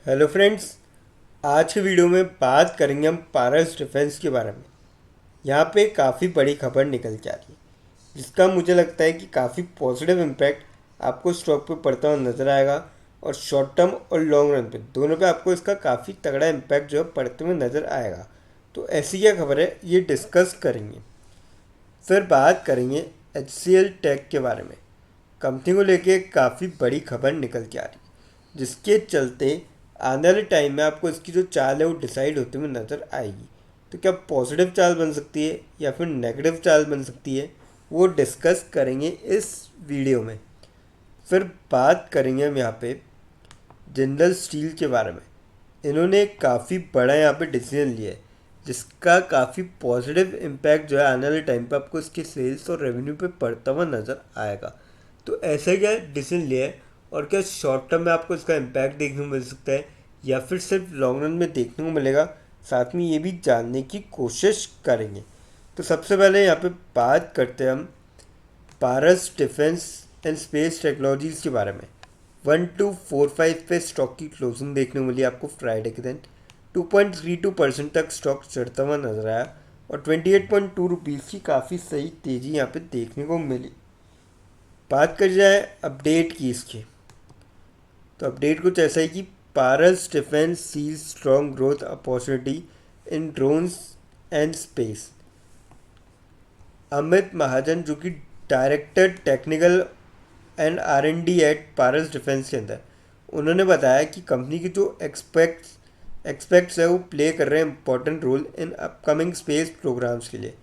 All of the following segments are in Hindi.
Hello friends. आज के वीडियो में बात करेंगे हम पारस डिफेंस के बारे में। यहाँ पे काफ़ी बड़ी खबर निकल के आ रही है जिसका मुझे लगता है कि काफ़ी पॉजिटिव इम्पैक्ट आपको स्टॉक पे पड़ता हुआ नज़र आएगा। और शॉर्ट टर्म और लॉन्ग रन पे दोनों पे आपको इसका काफ़ी तगड़ा इम्पैक्ट जो है पड़ते हुए नज़र आएगा। तो ऐसी क्या खबर है ये डिस्कस करेंगे। फिर बात करेंगे एच सी एल टेक के बारे में। कंपनी को लेके काफ़ी बड़ी खबर निकल के आ रही है जिसके चलते आने वाले टाइम में आपको इसकी जो चाल है वो डिसाइड होते हुए नज़र आएगी। तो क्या पॉजिटिव चाल बन सकती है या फिर नेगेटिव चाल बन सकती है वो डिस्कस करेंगे इस वीडियो में। फिर बात करेंगे हम यहाँ पे जिंदल स्टील के बारे में। इन्होंने काफ़ी बड़ा यहाँ पे डिसीजन लिया है जिसका काफ़ी पॉजिटिव इम्पैक्ट जो है आने वाले टाइम पे आपको इसके सेल्स और रेवेन्यू पे पड़ता हुआ नज़र आएगा। तो ऐसा क्या डिसीजन लिया है और क्या शॉर्ट टर्म में आपको इसका इम्पैक्ट देखने को मिल सकता है या फिर सिर्फ लॉन्ग रन में देखने को मिलेगा, साथ में ये भी जानने की कोशिश करेंगे। तो सबसे पहले यहाँ पे बात करते हैं हम पारस डिफेंस एंड स्पेस टेक्नोलॉजीज़ के बारे में। 1245 पे स्टॉक की क्लोजिंग देखने को मिली आपको फ्राइडे के दिन। 2.32% तक स्टॉक चढ़ता हुआ नजर आया और 28.2 रुपीज़ की काफ़ी सही तेज़ी यहाँ पे देखने को मिली। बात कर जाए अपडेट की इसकी, तो अपडेट कुछ ऐसा है कि Paras defence sees strong growth opportunity in drones and space. Amit Mahajan जो कि director technical and R N D at Paras defence के अंदर, उन्होंने बताया कि कंपनी की जो एक्सपेक्ट्स है वो प्ले कर रहे हैं important role in upcoming space programmes के लिए।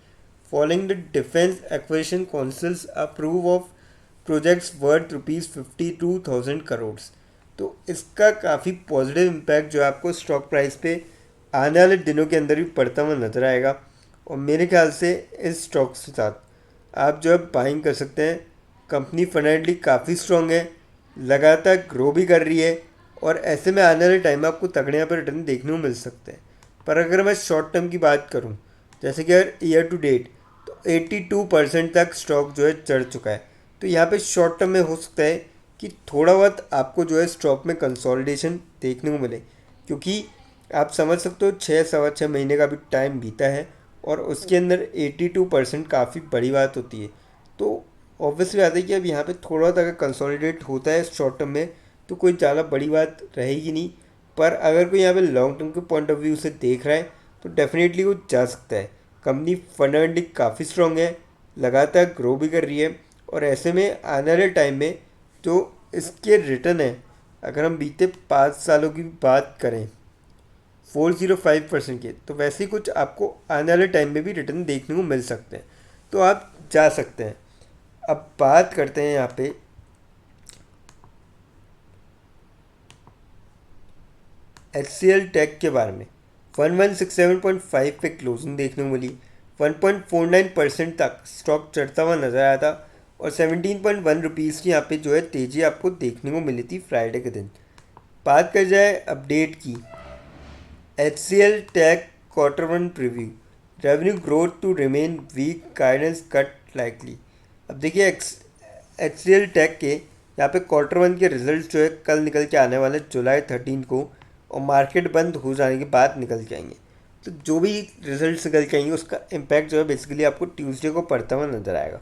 Following the defence acquisition councils approve of projects worth ₹52,000 crore. तो इसका काफ़ी पॉजिटिव इम्पैक्ट जो है आपको स्टॉक प्राइस पे आने वाले दिनों के अंदर भी पड़ता हुआ नजर आएगा। और मेरे ख्याल से इस स्टॉक के साथ आप जो है बाइंग कर सकते हैं। कंपनी फंडामेंटली काफ़ी स्ट्रॉन्ग है, लगातार ग्रो भी कर रही है और ऐसे में आने वाले टाइम में आपको तगड़े यहाँ पर रिटर्न देखने को मिल सकते हैं। पर अगर मैं शॉर्ट टर्म की बात करूँ, जैसे कि अगर ईयर टू डेट, तो 82% तक स्टॉक जो है चढ़ चुका है। तो यहाँ पे शॉर्ट टर्म में हो सकता है कि थोड़ा बहुत आपको जो है स्टॉक में कंसोलिडेशन देखने को मिले, क्योंकि आप समझ सकते हो 6 सवा 6 महीने का भी टाइम बीता है और उसके अंदर 82% काफ़ी बड़ी बात होती है। तो ऑब्वियसली बात है कि अब यहाँ पे थोड़ा बहुत अगर कंसोलिडेट होता है शॉर्ट टर्म में तो कोई ज़्यादा बड़ी बात रहेगी नहीं। पर अगर कोई यहाँ पे लॉन्ग टर्म के पॉइंट ऑफ व्यू से देख रहा है तो डेफिनेटली वो जा सकता है। कंपनी फंडामेंटली काफ़ी स्ट्रॉन्ग है, लगातार ग्रो भी कर रही है और ऐसे में आने वाले टाइम में जो इसके रिटर्न है, अगर हम बीते 5 सालों की बात करें 405% के, तो वैसे ही कुछ आपको आने वाले टाइम में भी रिटर्न देखने को मिल सकते हैं। तो आप जा सकते हैं। अब बात करते हैं यहाँ पे एच सी एल टेक के बारे में। 1167.5 पे क्लोजिंग देखने को मिली। 1.49% तक स्टॉक चढ़ता हुआ नजर आया था और 17.1 रुपीज़ की यहाँ पे जो है तेजी आपको देखने को मिली थी फ्राइडे के दिन। बात कर जाए अपडेट की, H C L tech quarter one preview. Revenue growth to remain weak, guidance cut likely. अब देखिए एच सी एल टेक के यहाँ पे क्वार्टर वन के रिजल्ट जो है कल निकल के आने वाले जुलाई 13 को, और मार्केट बंद हो जाने के बाद निकल के आएंगे। तो जो भी रिजल्ट निकल के आएंगे उसका इम्पैक्ट जो है बेसिकली आपको ट्यूसडे को पड़ता हुआ नजर आएगा।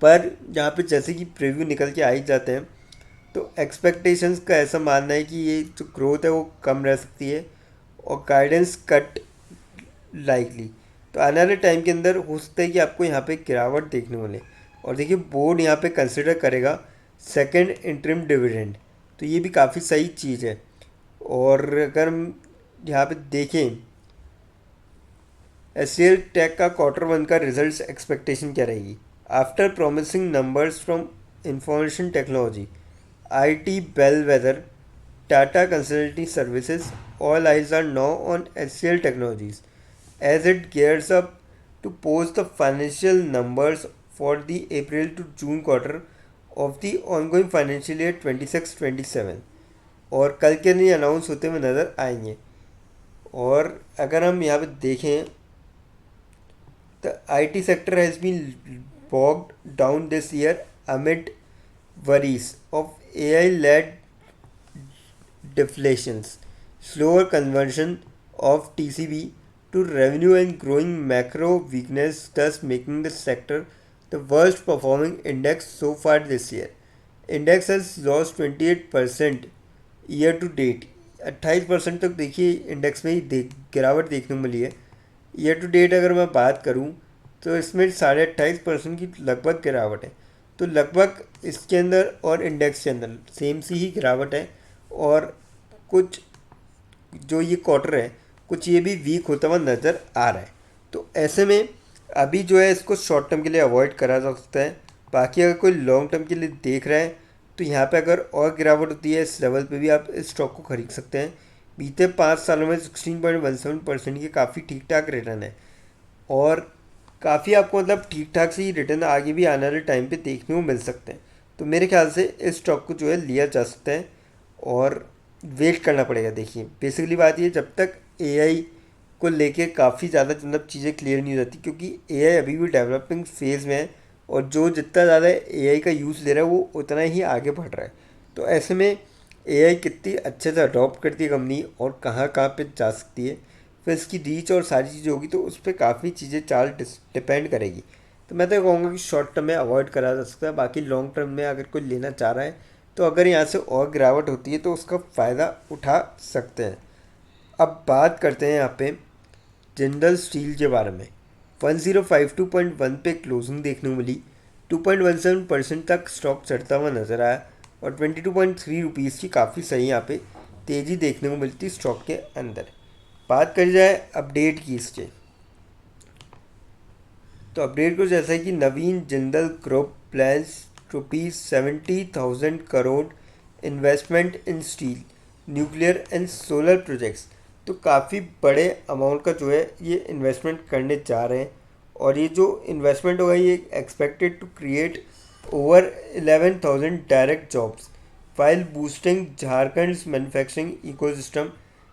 पर यहाँ पे जैसे कि प्रीव्यू निकल के आ ही जाते हैं तो एक्सपेक्टेशंस का ऐसा मानना है कि ये जो ग्रोथ है वो कम रह सकती है और गाइडेंस कट लाइकली। तो आने वाले टाइम के अंदर हो सकता है कि आपको यहाँ पे गिरावट देखने को मिले। और देखिए बोर्ड यहाँ पे कंसिडर करेगा सेकंड इंटरिम डिविडेंड, तो ये भी काफ़ी सही चीज़ है। और अगर हम यहाँ पे देखें एच सी एल टेक का क्वार्टर वन का रिजल्ट्स एक्सपेक्टेशन क्या रहेगी। After promising numbers from information technology, I T bellwether, Tata consulting services, all eyes are now on HCL Technologies as it gears up to post the financial numbers for the April to June quarter of the ongoing financial year 26-27, और कल के नहीं अनाउंस होते हुए नज़र आएंगे। और अगर हम यहाँ पे देखें the IT sector has been bogged down this year amid worries of AI-led deflations, slower conversion of TCB to revenue and growing macro weakness, thus making the sector the worst performing index so far this year. Index has lost 28% year to date. 28% तक देखिए इंडेक्स में ही गिरावट देखने को मिली है। ईयर टू डेट अगर मैं बात करूं तो इसमें 28.5% की लगभग गिरावट है। तो लगभग इसके अंदर और इंडेक्स के अंदर सेम सी ही गिरावट है। और कुछ जो ये क्वार्टर है कुछ ये भी वीक होता हुआ नज़र आ रहा है। तो ऐसे में अभी जो है इसको शॉर्ट टर्म के लिए अवॉइड करा जा सकता है। बाकी अगर कोई लॉन्ग टर्म के लिए देख रहा है तो यहाँ पे अगर और गिरावट होती है इस लेवल पे भी आप इस स्टॉक को खरीद सकते हैं। बीते 5 सालों में 16.17% के काफ़ी ठीक ठाक रिटर्न है और काफ़ी आपको मतलब ठीक ठाक से ही रिटर्न आगे भी आने वाले टाइम पे देखने को मिल सकते हैं। तो मेरे ख्याल से इस स्टॉक को जो है लिया जा सकता है और वेट करना पड़ेगा। देखिए बेसिकली बात ये, जब तक एआई को लेके काफ़ी ज़्यादा मतलब चीज़ें क्लियर नहीं हो जाती, क्योंकि एआई अभी भी डेवलपिंग फेज़ में है और जो जितना ज़्यादा एआई का यूज़ ले रहा है वो उतना ही आगे बढ़ रहा है। तो ऐसे में एआई कितनी अच्छे से अडॉप्ट करती है कंपनी और कहाँ कहाँ पे जा सकती है, फिर इसकी रीच और सारी चीज़ें होगी, तो उस पर काफ़ी चीज़ें चाल डिपेंड करेगी। तो मैं तो कहूँगा कि शॉर्ट टर्म में अवॉइड करा जा सकता है। बाकी लॉन्ग टर्म में अगर कोई लेना चाह रहा है तो अगर यहाँ से और गिरावट होती है तो उसका फ़ायदा उठा सकते हैं। अब बात करते हैं यहाँ पे जिंदल स्टील के बारे में। 1052.1 पे क्लोजिंग देखने को मिली। 2.17% तक स्टॉक चढ़ता हुआ नज़र आया और 22.3 रुपीज़ की काफ़ी सही यहाँ पे तेज़ी देखने को मिलती स्टॉक के अंदर। बात करी जाए अपडेट की इसके, तो अपडेट को जैसा है कि Naveen Jindal group plans ₹70,000 investment in steel, nuclear and solar projects. तो काफ़ी बड़े अमाउंट का जो है ये इन्वेस्टमेंट करने जा रहे हैं और ये जो इन्वेस्टमेंट होगा ये expected to create over 11,000 direct jobs while boosting Jharkhand manufacturing ecosystem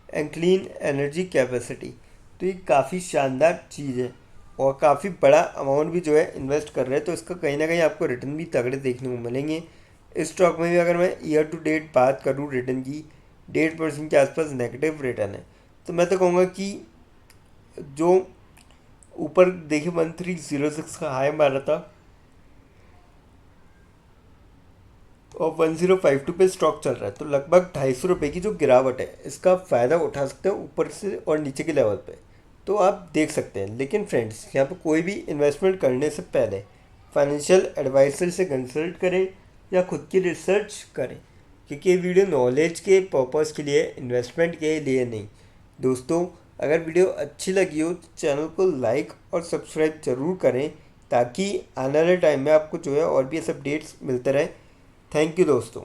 and clean energy capacity. तो ये काफ़ी शानदार चीज़ है और काफ़ी बड़ा अमाउंट भी जो है इन्वेस्ट कर रहे हैं, तो इसका कहीं ना कहीं आपको रिटर्न भी तगड़े देखने को मिलेंगे। इस स्टॉक में भी अगर मैं ईयर टू डेट बात करूँ रिटर्न की, 1.5% के आसपास नेगेटिव रिटर्न है। तो मैं तो कहूँगा कि जो ऊपर देखिए 1306 का हाई मारा था और 1052 पे स्टॉक चल रहा है, तो लगभग 250 रुपये की जो गिरावट है इसका फ़ायदा उठा सकते हैं ऊपर से और नीचे के लेवल पे। तो आप देख सकते हैं। लेकिन फ्रेंड्स यहाँ पे कोई भी इन्वेस्टमेंट करने से पहले फाइनेंशियल एडवाइज़र से कंसल्ट करें या खुद की रिसर्च करें, क्योंकि ये वीडियो नॉलेज के पर्पज़ के लिए, इन्वेस्टमेंट के लिए नहीं। दोस्तों अगर वीडियो अच्छी लगी हो तो चैनल को लाइक और सब्सक्राइब ज़रूर करें ताकि आने वाले टाइम में आपको जो है और भी ऐसे अपडेट्स मिलते रहें। थैंक यू दोस्तों।